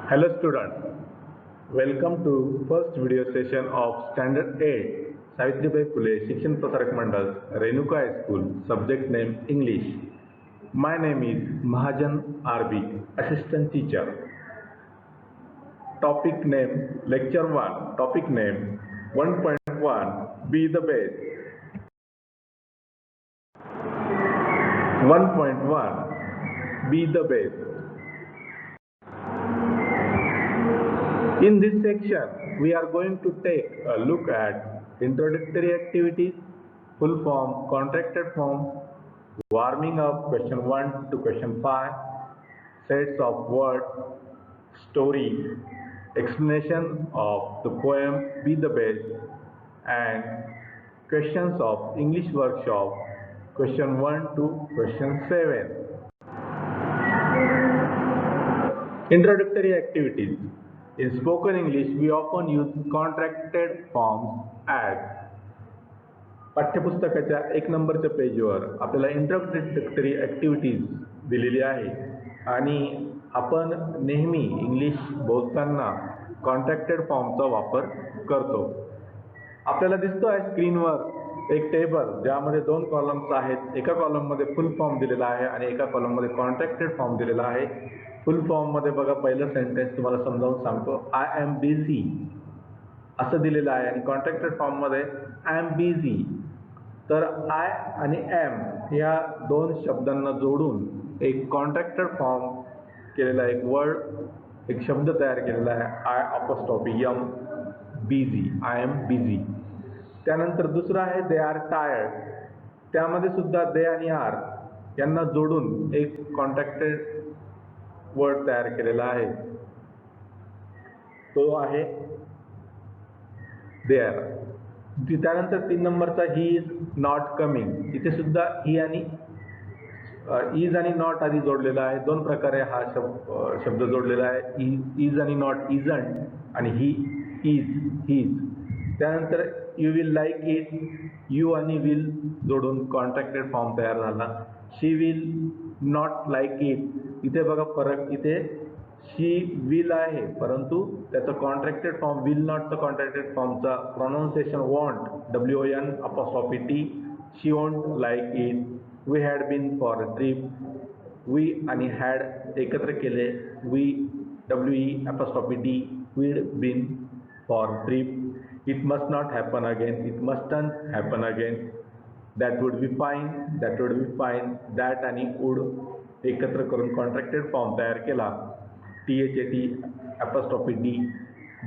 Hello students, welcome to first video session of Standard 8 Savitribai Phule Shikshan Prasarak Mandal Renuka High School, subject name English. My name is Mahajan RB, assistant teacher. Topic name lecture 1, topic name 1.1 Be the best. 1.1 Be the best. In this section, we are going to take a look at introductory activities, full form, contracted form, warming up question 1 to question 5, sets of words, story, explanation of the poem Be the Best, and questions of English workshop question 1 to question 7. Introductory activities. In spoken English, we often use contracted forms as. पाठ्यपुस्तकाच्या 1 नंबरच्या पेजवर आपल्याला introductory activities दिलेली आहे आणि आपण नेहमी English बोलताना contracted फॉर्मचा वापर करतो. आपल्याला दिसतो आहे स्क्रीनवर एक टेबल ज्यामध्ये 2 कॉलम्स आहेत. एका कॉलममध्ये फुल फॉर्म दिलेला आहे आणि एका कॉलममध्ये कॉन्ट्रॅक्टेड फॉर्म दिलेला आहे. फुल फॉर्ममध्ये बघा पहिलं सेंटेन्स तुम्हाला समजावून सांगतो. आय एम बिझी असं दिलेलं आहे आणि कॉन्ट्रॅक्टेड फॉर्ममध्ये आय एम बिझी. तर आय आणि एम या 2 शब्दांना जोडून एक कॉन्ट्रॅक्टेड फॉर्म केलेला एक वर्ड, एक शब्द तयार केलेला आहे. I apostrophe am busy, I am busy. त्यानंतर दुसरं आहे दे आर टायर्ड. त्यामध्ये सुद्धा दे आणि आर यांना जोडून एक कॉन्ट्रॅक्टेड वर्ड तयार केलेला आहे. तो आहे देअर. त्यानंतर 3 नंबरचा ही इज नॉट कमिंग. इथे सुद्धा ही आणि इज आणि नॉट आधी जोडलेला आहे. 2 प्रकारे हा शब्द जोडलेला आहे. इज आणि नॉट, इजंट आणि ही इज, हीज. त्यानंतर you will like it. You आणि विल जोडून कॉन्ट्रॅक्टेड फॉर्म तयार झाला. She will not like it. इथे बघा फरक. इथे शी विल आहे परंतु त्याचं कॉन्ट्रॅक्टेड फॉर्म विल नॉटचं कॉन्ट्रॅक्टेड फॉर्मचा pronunciation won't, WON apostrophe T. She won't like it. We had been for a trip. We आणि हॅड एकत्र केले. वी WE apostrophe D. We'd been for trip. It must not happen again. It mustn't happen again. That would be fine. That would be fine. That आणि would एकत्र करून contracted form तयार केला. THAT apostrophe D.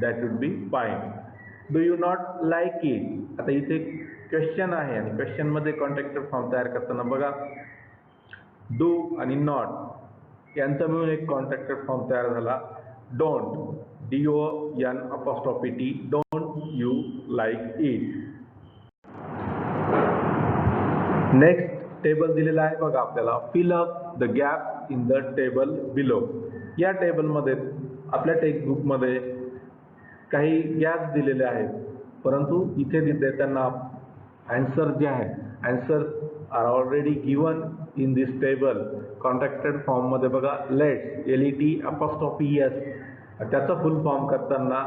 That would be fine. Do you not like it. आता इथे question आहे आणि क्वेश्चनमध्ये contracted form तयार करताना बघा डू आणि नॉट यांचा मिळून एक कॉन्ट्रॅक्टेड फॉर्म तयार झाला. Don't, DON apostrophe T. Don't you like it. Next table दिलेला आहे बघा आपल्याला. Fill up the gap in the table below. या टेबलमध्ये आपल्या टेक्स्टबुकमध्ये काही गॅप दिलेले आहेत परंतु इथे देताना आन्सर जे आहे answer are already given in this table. Contracted फॉर्ममध्ये बघा लेट्स, LET अपॉस्ट्रॉफी S. त्याचा फुल फॉर्म करताना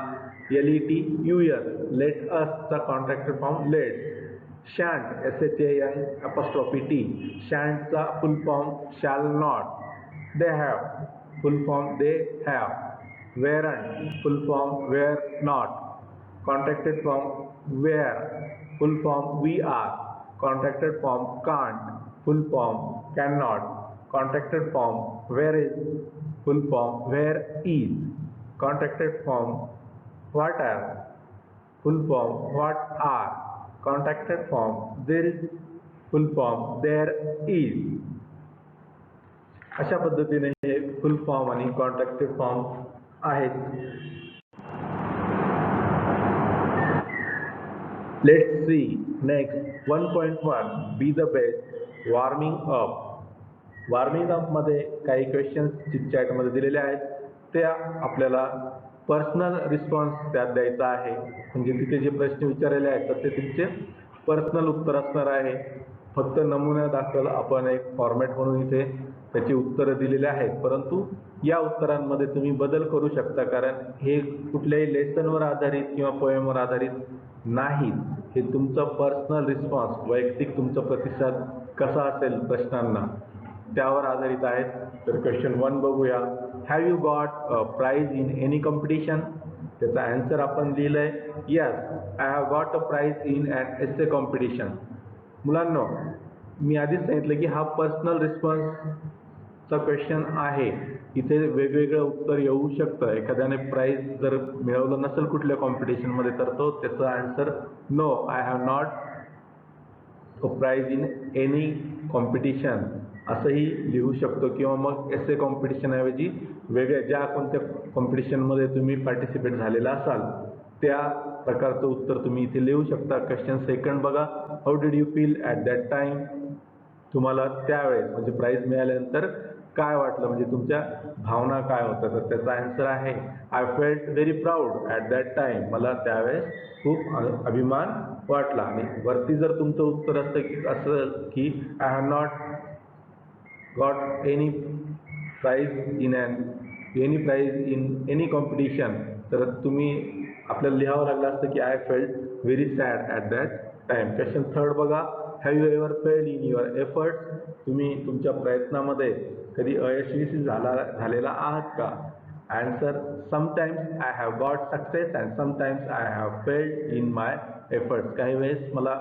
LET US, लेट असचा contracted form let's. Shan't, SHAN apostrophe T. शॅन्टचा full form shall not. They have, full form they have. Weren't, full form were not. Contracted form were, full form we are. Contracted form can't, full form can not. Contracted form where is, full form where is. Contracted form what are, full form what are. Contracted form there is, full form there is. अशा पद्धतीने हे full form आणि contracted form आहेत. Let's see next 1.1 B the best warming up. Warming अपमध्ये काही questions चिटचॅटमध्ये दिलेले आहेत. त्या आपल्याला पर्सनल रिस्पॉन्स त्यात द्यायचा आहे. म्हणजे तिथे जे प्रश्न विचारलेले आहेत तर ते तुमचे पर्सनल उत्तर असणार आहे. फक्त नमुना दाखल आपण एक फॉर्मॅट म्हणून इथे त्याची उत्तरं दिलेली आहेत, परंतु या उत्तरांमध्ये तुम्ही बदल करू शकता, कारण हे कुठल्याही लेसनवर आधारित किंवा पोएमवर आधारित नाहीत. हे तुमचं पर्सनल रिस्पॉन्स, वैयक्तिक तुमचा प्रतिसाद कसा असेल प्रश्नांना त्यावर आधारित आहेत. तर क्वेश्चन 1 बघूया. Have you got a prize in any competition? त्याचा आन्सर आपण लिहिलंय, yes I have got a prize in an essay competition. मुलांनो, मी आधीच सांगितलं की हा पर्सनल रिस्पॉन्सचा क्वेश्चन आहे. इथे वेगवेगळं उत्तर येऊ शकतं. एखाद्याने प्राइज जर मिळवलं नसेल कुठल्या कॉम्पिटिशनमध्ये तर तो त्याचा answer no I have not a prize in any competition असंही लिहू शकतो, किंवा मग एस्से कॉम्पिटिशनऐवजी वेगळ्या ज्या कोणत्या कॉम्पिटिशनमध्ये तुम्ही पार्टिसिपेट झालेला असाल त्या प्रकारचं उत्तर तुम्ही इथे लिहू शकता. क्वेश्चन 2 बघा. How did you feel at that time? तुम्हाला त्यावेळेस म्हणजे प्राइज मिळाल्यानंतर काय वाटलं, म्हणजे तुमच्या भावना काय होत्या? तर त्याचा आन्सर आहे I felt very proud at that time. मला त्यावेळेस खूप अभिमान वाटला. आणि वरती जर तुमचं उत्तर असं की I have not got any price in any competition, तर तुम्ही आपल्याला लिहावं लागलं असतं की I felt very sad at that time. Question 3 बघा. Have you ever failed in your efforts? तुम्ही तुमच्या प्रयत्नामध्ये कधी अयशस्वी झालेला आहात का? Answer sometimes I have got success and sometimes I have failed in my efforts. काही वेळेस मला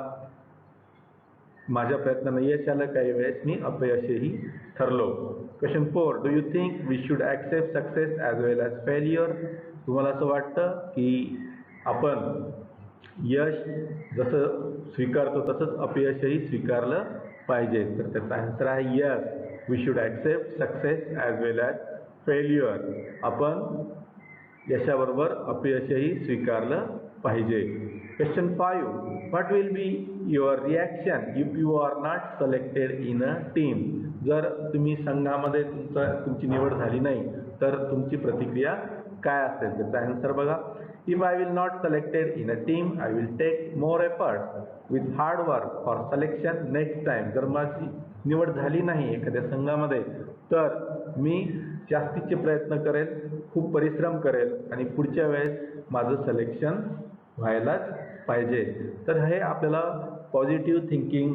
माझ्या प्रयत्नांना यश आलं, काही वेळेस मी अपयशही ठरलो. Question 4. Do you think we should accept success as well as failure? तुम्हाला असं वाटतं की आपण यश जसं स्वीकारतो तसंच अपयशही स्वीकारलं पाहिजे? तर त्याचा आन्सर आहे yes we should accept success as well as failure. आपण यशाबरोबर अपयशही स्वीकारलं पाहिजे. Question 5. What will be your reaction if you are not selected in a team? जर तुम्ही संघामध्ये तुमची निवड झाली नाही तर तुमची प्रतिक्रिया काय असेल? त्याचा आन्सर बघा. If I will not selected in a team I will take more efforts with hard work for selection next time. जर माझी निवड झाली नाही एखाद्या संघामध्ये तर मी जास्तीचे प्रयत्न करेल, खूप परिश्रम करेल आणि पुढच्या वेळेस माझं सिलेक्शन व्हायलाच पाहिजे. तर हे आपल्याला पॉझिटिव्ह थिंकिंग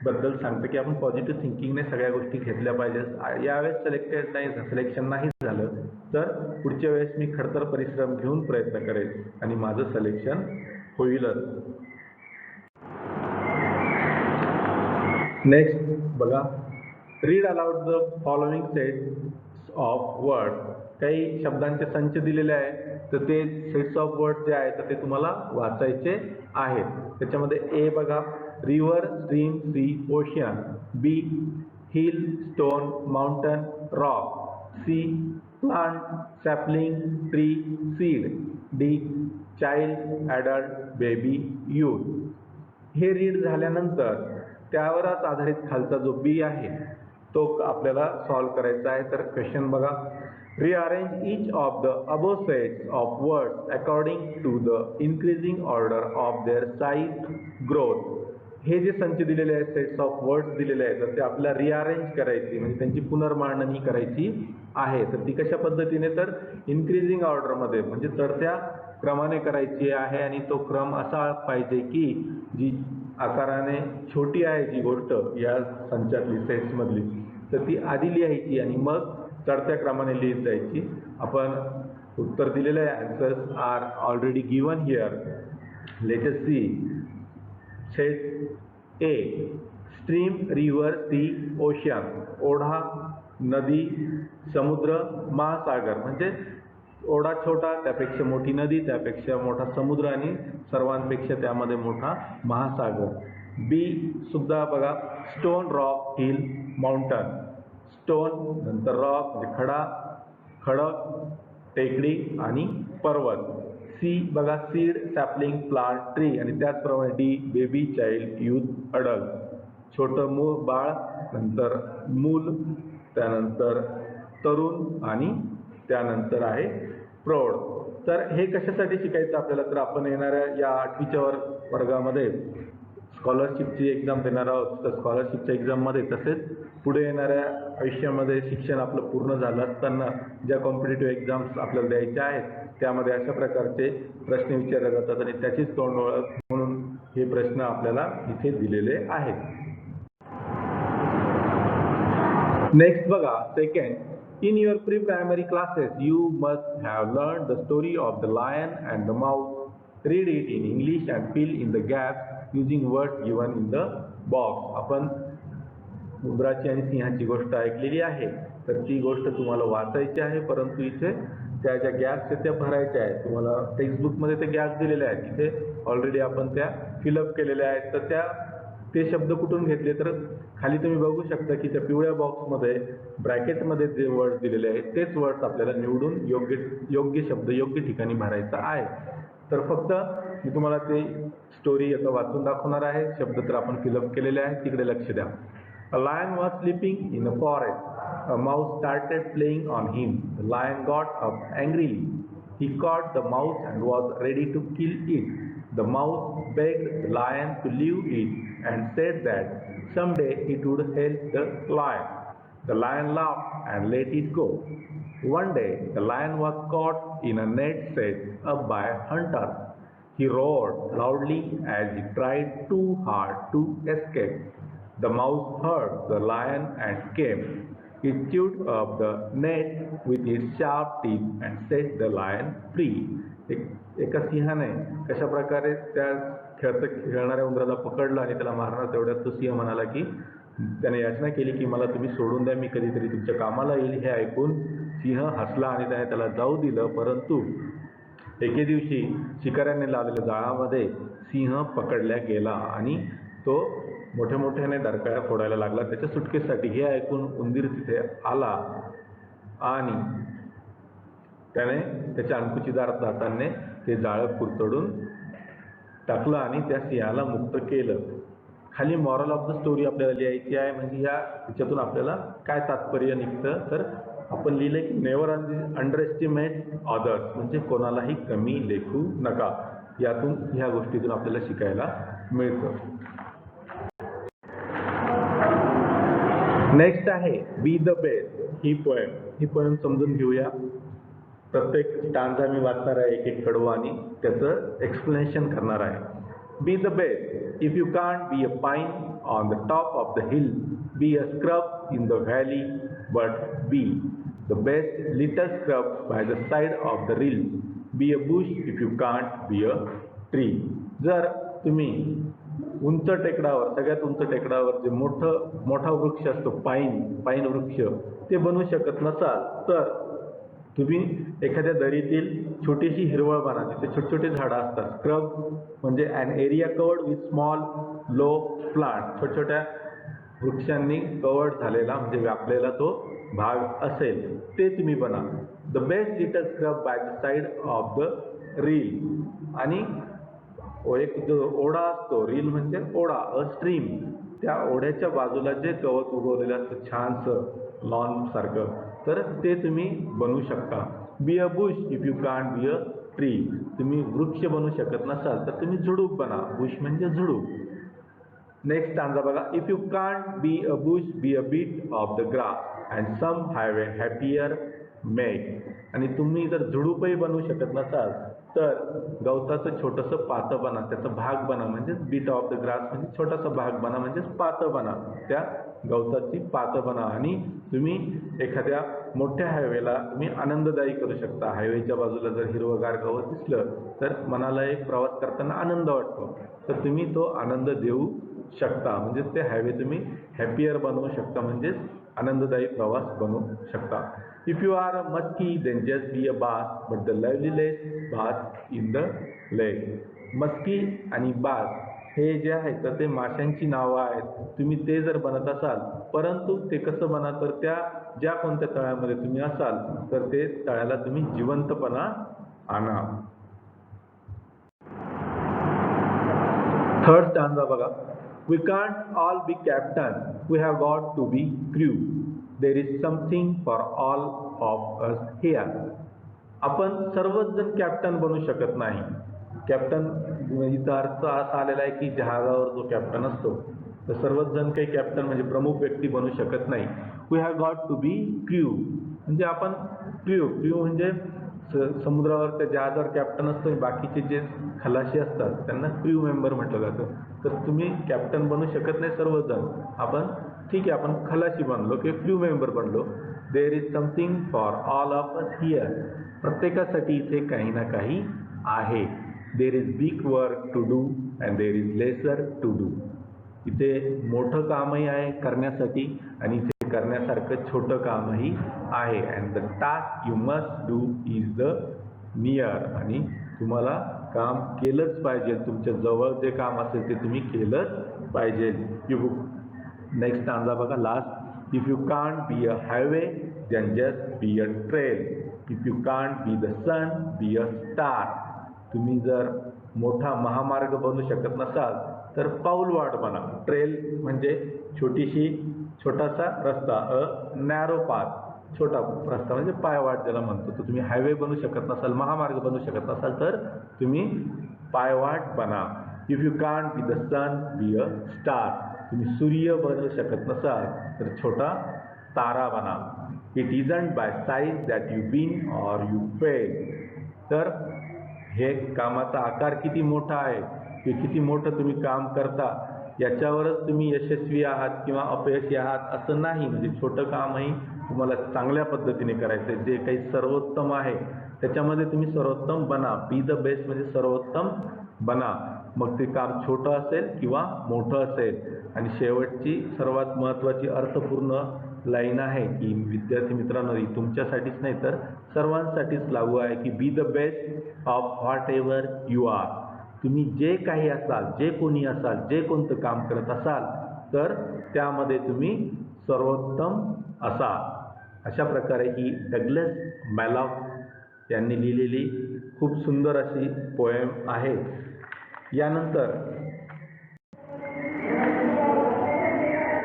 बद्दल सांगतं की आपण पॉझिटिव्ह थिंकिंगने सगळ्या गोष्टी घेतल्या पाहिजेत. यावेळेस सिलेक्शन नाही झालं तर पुढच्या वेळेस मी खडतर परिश्रम घेऊन प्रयत्न करेल आणि माझं सिलेक्शन होईलच. नेक्स्ट बघा. Read aloud the following sets of word. काही शब्दांचे संच दिलेले आहे तर ते सेट्स ऑफ वर्ड जे आहेत तर ते तुम्हाला वाचायचे आहेत. त्याच्यामध्ये ए बघा. River, stream, sea, ocean. B hill, stone, mountain, rock. C plant, sapling, tree, seed. D child, adult, baby, youth. हे रीड झाल्यानंतर त्यावरच आधारित खालचा जो बी आहे तो आपल्याला सॉल्व करायचा आहे. तर क्वेश्चन बघा. Rearrange each of the above sets of words according to the increasing order of their size growth. हे जे संच दिलेले आहेत, सेट्स ऑफ वर्ड्स दिलेले आहेत, तर ते आपल्याला रिअरेंज करायची म्हणजे त्यांची पुनर्मांडणी करायची आहे. तर ती कशा पद्धतीने? तर इन्क्रीजिंग ऑर्डरमध्ये म्हणजे चढत्या क्रमाने करायची आहे. आणि तो क्रम असा पाहिजे की जी आकाराने छोटी आहे जी गोष्ट या संचातली सेट्समधली तर ती आधी लिहायची आणि मग चढत्या क्रमाने लिहित जायची. आपण उत्तर दिलेलं आहे. Answers are already given here. Let us see. Set A. Stream, river, sea, ocean. ओढा, नदी, समुद्र, महासागर. म्हणजे ओढा छोटा, त्यापेक्षा मोठी नदी, त्यापेक्षा मोठा समुद्र आणि सर्वांपेक्षा त्यामध्ये मोठा महासागर. बी सुद्धा बघा. Stone, rock, hill, mountain. Stone नंतर रॉक म्हणजे खडा, खडक, टेकडी आणि पर्वत. सी बघा. Seed, sapling, plant, tree. आणि त्याचप्रमाणे D baby, child, youth, adult. छोटं मूळ, बाळ, नंतर मूल, त्यानंतर तरुण आणि त्यानंतर आहे प्रौढ. तर हे कशासाठी शिकायचं आपल्याला? तर आपण येणाऱ्या या 8वीच्या वर्गामध्ये स्कॉलरशिपची एक्झाम देणार आहोत. तर स्कॉलरशिपच्या एक्झाममध्ये तसेच पुढे येणाऱ्या आयुष्यामध्ये शिक्षण आपलं पूर्ण झालं असताना ज्या कॉम्पिटिटिव्ह एक्झाम्स आपल्याला द्यायच्या आहेत त्यामध्ये अशा प्रकारचे प्रश्न विचारले जातात आणि त्याचीच तोंडओळख म्हणून हे प्रश्न आपल्याला इथे दिलेले आहेत. नेक्स्ट बघा, second, in your pre-primary classes you must have learned the story of the lion and the mouse. Read it in English and fill in the gaps using words given in the box. आपण उंदराची आणि सिंहाची गोष्ट ऐकलेली आहे, तर ती गोष्ट तुम्हाला वाचायची आहे, परंतु इथे त्या ज्या गॅप्स आहेत त्या भरायच्या आहेत. तुम्हाला टेक्स्टबुकमध्ये ते गॅप्स दिलेले आहेत, तिथे ऑलरेडी आपण त्या फिलअप केलेल्या आहेत. तर ते शब्द कुठून घेतले, तर खाली तुम्ही बघू शकता की त्या पिवळ्या बॉक्समध्ये ब्रॅकेटमध्ये जे वर्ड्स दिलेले आहेत तेच वर्ड्स आपल्याला निवडून योग्य शब्द योग्य ठिकाणी भरायचा आहे. तर फक्त मी तुम्हाला ते स्टोरी आता वाचून दाखवणार आहे. शब्द तर आपण फिलअप केलेले आहेत, तिकडे लक्ष द्या. A lion was sleeping in a forest. A mouse started playing on him. The lion got up angrily. He caught the mouse and was ready to kill it. The mouse begged the lion to leave it and said that someday it would help the lion. The lion laughed and let it go. One day, the lion was caught in a net set up by hunters. He roared loudly as he tried too hard to escape. The mouse heard the lion and came. It chewed up the net with its sharp teeth and set the lion free. एका सिंहाने कशा प्रकारे त्या खेळणाऱ्या उंदराला पकडलं आणि त्याला मारणार, तेवढ्यात तो सिंह म्हणाला की त्याने याचना केली की मला तुम्ही सोडून द्या, मी कधीतरी तुमच्या कामाला येईल. हे ऐकून सिंह हसला आणि त्याने त्याला जाऊ दिलं. परंतु एके दिवशी शिकाऱ्यांनी लावलेल्या जाळामध्ये सिंह पकडल्या गेला आणि तो मोठ्या मोठ्याने डरकाळ्या फोडायला लागला त्याच्या सुटकेसाठी. हे ऐकून उंदीर तिथे आला आणि त्याने त्याच्या अंकुचीदार दातांनी ते जाळं कुरतडून टाकलं आणि त्या सिंहाला मुक्त केलं. खाली मॉरल ऑफ द स्टोरी आपल्याला लिहायची आहे. म्हणजे याच्यातून आपल्याला काय तात्पर्य निघतं, तर आपण लिहिलं की नेव्हर अंडर एस्टिमेट अदर्स, म्हणजे कोणालाही कमी लेखू नका. यातून ह्या गोष्टीतून आपल्याला शिकायला मिळतं. नेक्स्ट आहे बी द बेस्ट. ही पोएम समजून घेऊया. प्रत्येक स्टांजा मी वाचणार आहे, एक एक कडवं आणि त्याचं एक्सप्लेनेशन करणार आहे. बी the best. If you can't be a pine on the top of the hill, B a scrub in the valley, but B the best little scrub by the side of the reel. B a bush if you can't be a tree. जर तुम्ही उंच टेकडावर, सगळ्यात उंच टेकडावर जे मोठा वृक्ष असतो पाईन वृक्ष, ते बनवू शकत नसाल, तर तुम्ही एखाद्या दरीतील छोटीशी हिरवळ बना, तिथे छोटे छोटे झाडं असतात. स्क्रब म्हणजे an area covered with small low plant, छोट्या छोट्या वृक्षांनी कवर्ड झालेला म्हणजे व्यापलेला तो भाग असेल, ते तुम्ही बना. The best little scrub by the side of the reel. आणि एक जो ओढा असतो, रील म्हणजे ओढा, अ स्ट्रीम, त्या ओढ्याच्या बाजूला जे गवत उगवलेलं असतं छानसं लॉन सारखं, तर ते तुम्ही बनवू शकता. बी a bush if you can't be a tree. तुम्ही वृक्ष बनवू शकत नसाल तर तुम्ही झुडूप बना. बुश म्हणजे झुडूप. नेक्स्ट स्टांजा बघा. If you can't be a bush, be a bit of the grass and some have a happier make. आणि तुम्ही जर झुडूपही बनवू शकत नसाल तर गवताचं छोटंसं पातं बना, त्याचा भाग बना, म्हणजेच बीट ऑफ द ग्रास म्हणजे छोटासा भाग बना, म्हणजेच पातं बना, त्या गवताची पातं बना. आणि तुम्ही एखाद्या मोठ्या हायवेला तुम्ही आनंददायी करू शकता. हायवेच्या बाजूला जर हिरवगार गवत दिसलं तर मनाला एक प्रवास करताना आनंद वाटतो, तर तुम्ही तो आनंद देऊ शकता. म्हणजेच ते हायवे तुम्ही हॅपियर बनवू शकता, म्हणजेच आनंददायी प्रवास बनवू शकता. If you are a muskie, then just be a bass, but the loveliness bass in the lake. Maski आणि बास हे जे आहेत तर ते माशांची नावं आहेत. तुम्ही ते जर बनत असाल, परंतु ते कसं बना, तर त्या ज्या कोणत्या तळ्यामध्ये तुम्ही असाल तर ते तळ्याला तुम्ही जिवंतपणा आणा. थर्ड स्टांजा बघा. We can't all be captain, we have got to be crew. There is something for all of us here. आपण सर्वच जण कॅप्टन बनू शकत नाही. कॅप्टन इथं अर्थ असा आलेला आहे की जहाजावर जो कॅप्टन असतो तर सर्वच जण काही कॅप्टन म्हणजे प्रमुख व्यक्ती बनू शकत नाही. We have got to be crew, म्हणजे आपण क्रू म्हणजे समुद्रावर त्या जहाजावर कॅप्टन असतो, बाकीचे जे खलाशी असतात त्यांना क्रू मेंबर म्हटलं जातं. तर तुम्ही कॅप्टन बनू शकत नाही सर्वजण. आपण ठीक आहे, आपण खलाशी बनलो किंवा क्रू मेंबर बनलो. There is something for all of us here, प्रत्येकासाठी इथे काही ना काही आहे. There is big work to do and there is lesser to do, इथे मोठं कामही आहे करण्यासाठी आणि इथे करण्यासारखं छोटं कामही आहे. And the task you must do is the near, आणि तुम्हाला काम केलंच पाहिजे. तुमच्या जवळ जे काम असेल ते तुम्ही केलंच पाहिजे. नेक्स्ट स्टांजा बघा, last. If you can't be a highway then just be a trail. If you can't be the sun be a star. तुम्ही जर मोठा महामार्ग बनू शकत नसाल तर पाऊलवाट बना. ट्रेल म्हणजे छोटासा रस्ता, अ नॅरो पाथ, छोटा रस्ता म्हणजे पायवाट ज्याला म्हणतो. तर तुम्ही हायवे बनू शकत नसाल, महामार्ग बनू शकत नसाल तर तुम्ही पायवाट बना. If you can't be the sun be a star. तुम्ही सूर्य बनू शकत नसाल तर छोटा तारा बना. It isn't by size that you win or you fail. तर हे कामाचा आकार किती मोठा आहे की किती मोठं तुम्ही काम करता याच्यावरच तुम्ही यशस्वी आहात किंवा अपयशी आहात असं नाही. म्हणजे छोटं कामही तुम्हाला चांगल्या पद्धतीने करायचं आहे. जे काही सर्वोत्तम आहे त्याच्यामध्ये तुम्ही सर्वोत्तम बना. बी द बेस्ट म्हणजे सर्वोत्तम बना. मग ते काम छोटं असेल किंवा मोठं असेल. आणि शेवटची सर्वात महत्त्वाची अर्थपूर्ण लाईन आहे की विद्यार्थी मित्रांनो, ही तुमच्यासाठीच नाही तर सर्वांसाठीच लागू आहे की be the best of whatever you are. तुम्ही जे काही असाल, जे कोणी असाल, जे कोणतं काम करत असाल तर त्यामध्ये तुम्ही सर्वोत्तम असाल. अशा प्रकारे ही डग्लस मॅलॉक यांनी लिहिलेली खूप सुंदर अशी पोएम आहे.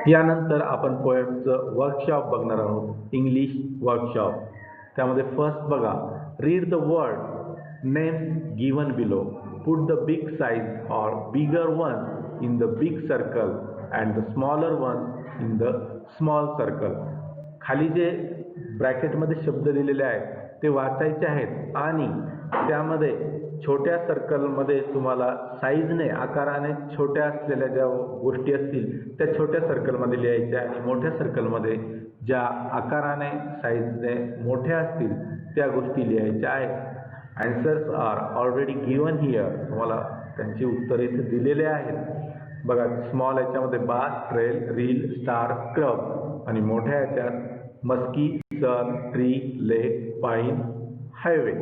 यानंतर आपण पोएमचं वर्कशॉप बघणार आहोत, इंग्लिश वर्कशॉप. त्यामध्ये फर्स्ट बघा, read the word names given below. Put the big size or bigger one in the big circle and the smaller one in the small circle. खाली जे ब्रॅकेटमध्ये शब्द दिलेले आहेत ते वाचायचे आहेत आणि त्यामध्ये छोट्या सर्कलमध्ये तुम्हाला साईजने, आकाराने छोट्या असलेल्या ज्या गोष्टी असतील त्या छोट्या सर्कलमध्ये लिहायच्या आणि मोठ्या सर्कलमध्ये ज्या आकाराने, साईजने मोठ्या असतील त्या गोष्टी लिहायच्या आहेत. Answers are already given here. तुम्हाला त्यांची उत्तरे इथे दिलेले आहेत. बघा, स्मॉल याच्यामध्ये bus, trail, reel, star, scrub आणि मोठ्या याच्यात musky, sun, tree, lake, pine, highway.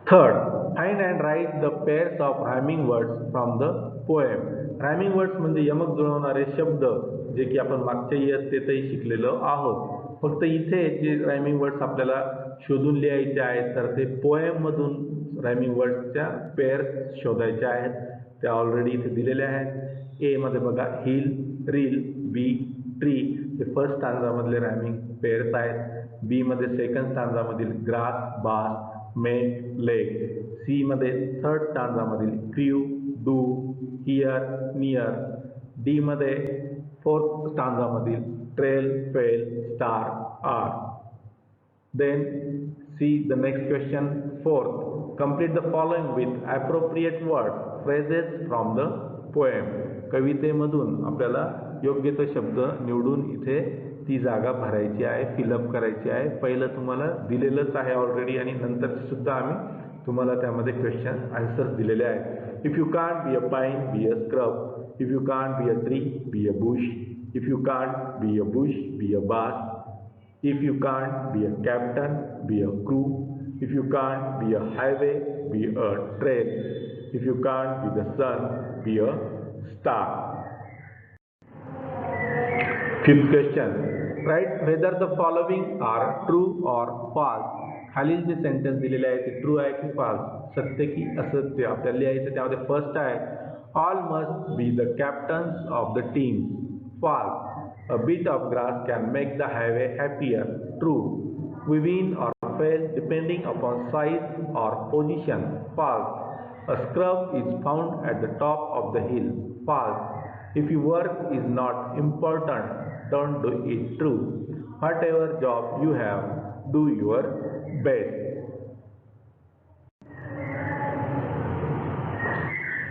Third, find and write the pairs of rhyming words from the poem. Rhyming words म्हणजे यमक जुळवणारे शब्द, जे की आपण मागच्या इयत्तेतही शिकलेलो आहोत. फक्त इथे जे रायमिंग वर्ड्स आपल्याला शोधून लिहायचे आहेत तर ते पोएममधून रायमिंग वर्ड्सच्या पेअर्स शोधायच्या आहेत. त्या ऑलरेडी इथे दिलेल्या आहेत. ए मध्ये बघा, हिल, रील, बी, ट्री हे फर्स्ट स्टांजामधले रायमिंग पेअर्स आहेत. बी मध्ये सेकंड स्टांजामधील grass, bass, make, lake. C मध्ये थर्ड स्टांजामधील crew, do, hear, near. D मध्ये फोर्थ स्टांजामधील trail, fail, star, are. Then see the next question. Fourth, complete the following with appropriate words, phrases from the poem. कवितेमधून आपल्याला योग्य तो शब्द निवडून इथे ती जागा भरायची आहे, फिलअप करायची आहे. पहिलं तुम्हाला दिलेलंच आहे ऑलरेडी आणि नंतर सुद्धा आम्ही तुम्हाला त्यामध्ये क्वेश्चन आन्सर्स दिलेले आहेत. If you can't be a pine be a scrub. If you can't be a tree be a bush. If you can't be a bush be a bass. If you can't be a captain, be a crew. If you can't be a highway, be a trail. If you can't be the sun, be a star. Fifth question. Write whether the following are true or false. खालील जे sentence दिलेले आहे ते true आहे की false, सत्य की असत्य आपल्याला लिहायचं. त्यामध्ये फर्स्ट आहे, all must be the captains of the team. False. A bit of grass can make the highway happier. True. We win or fail depending upon size or position. False. A scrub is found at the top of the hill. False. If your work is not important, don't do it. True. Whatever job you have, do your best.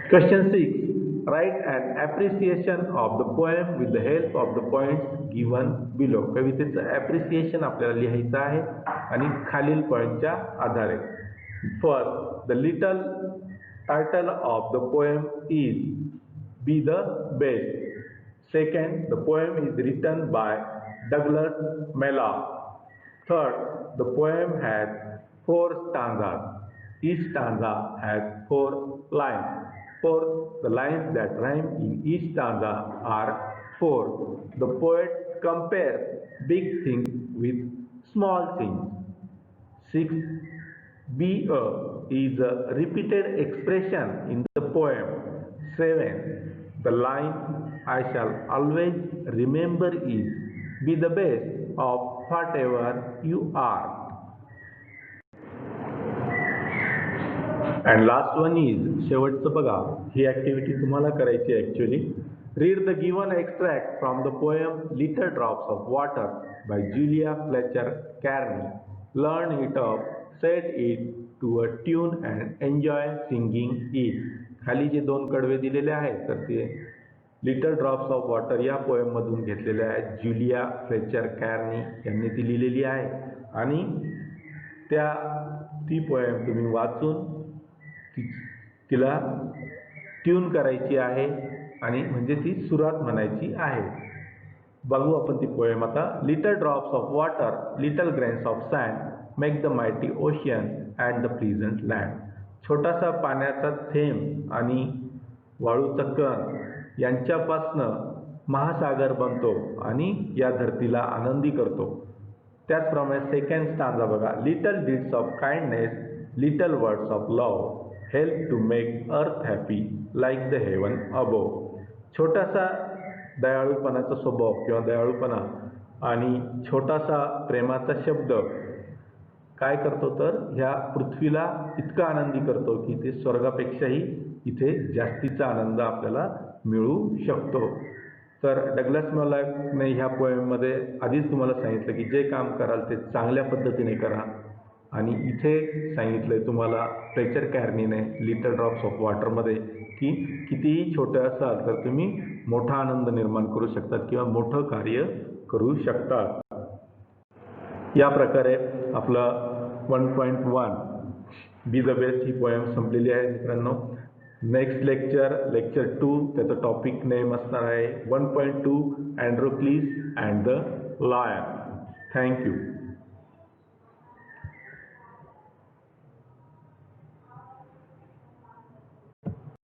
Question 6. Write an appreciation of the poem with the help of the points given below. कवितेचं appreciation आपल्याला लिहायचं आहे आणि खालील पॉइंटच्या आधारे. First, the little title of the poem is Be the Best. Second, the poem is written by Douglas Malloy. Third, the poem has 4 stanzas. Each stanza has 4 lines. Fourth, the lines that rhyme in each stanza are 4. The poet compares big things with small things. 6. Be a is a repeated expression in the poem. 7. The line I shall always remember is be the best of whatever you are. And last one is शेवटचं बघा, ही activity तुम्हाला करायची आहे actually. Read the given extract from the poem little drops of water by Julia Fletcher Carney. Learn it up, set it to a tune and enjoy singing it. खाली जे 2 कडवे दिलेले आहेत तर ते लिटल ड्रॉप्स ऑफ वॉटर या पोएममधून घेतलेले आहेत. Julia Fletcher कॅर्नी यांनी ती लिहिलेली आहे आणि ती पोएम तुम्ही वाचून तिला ट्यून करायची आहे आणि म्हणजे ती सुरात म्हणायची आहे. बघू आपण ती पोएम आता. Little drops of water, little grains of sand make the mighty ocean and the pleasant land. छोटासा पाण्याचा थेंब आणि वाळूचा कण यांच्यापासनं महासागर बनतो आणि या धरतीला आनंदी करतो. त्याचप्रमाणे सेकंड स्टांजा बघा. Little deeds of kindness, little words of love help to make earth happy like the heaven above. छोटासा दयाळूपणाचा स्वभाव किंवा दयाळूपणा आणि छोटासा प्रेमाचा शब्द काय करतो तर ह्या पृथ्वीला इतका आनंदी करतो की ते स्वर्गापेक्षाही इथे जास्तीचा आनंद आपल्याला मिळू शकतो. तर डग्लस मॅलॉयने ह्या पोएममध्ये आधीच तुम्हाला सांगितलं की जे काम कराल ते चांगल्या पद्धतीने करा आणि इथे सांगितलंय तुम्हाला फ्लेचर कॅर्नीने लिटल ड्रॉप्स ऑफ वॉटरमध्ये की कितीही छोटं असाल तर तुम्ही मोठा आनंद निर्माण करू शकतात किंवा मोठं कार्य करू शकतात. या प्रकारे आपलं 1.1 B the best he poem संपलेली आहे मित्रांनो. नेक्स्ट लेक्चर 2 त्याचं टॉपिक नेम असणार आहे 1.2 अँड्रोक्लिस अँड द लायन. थँक्यू.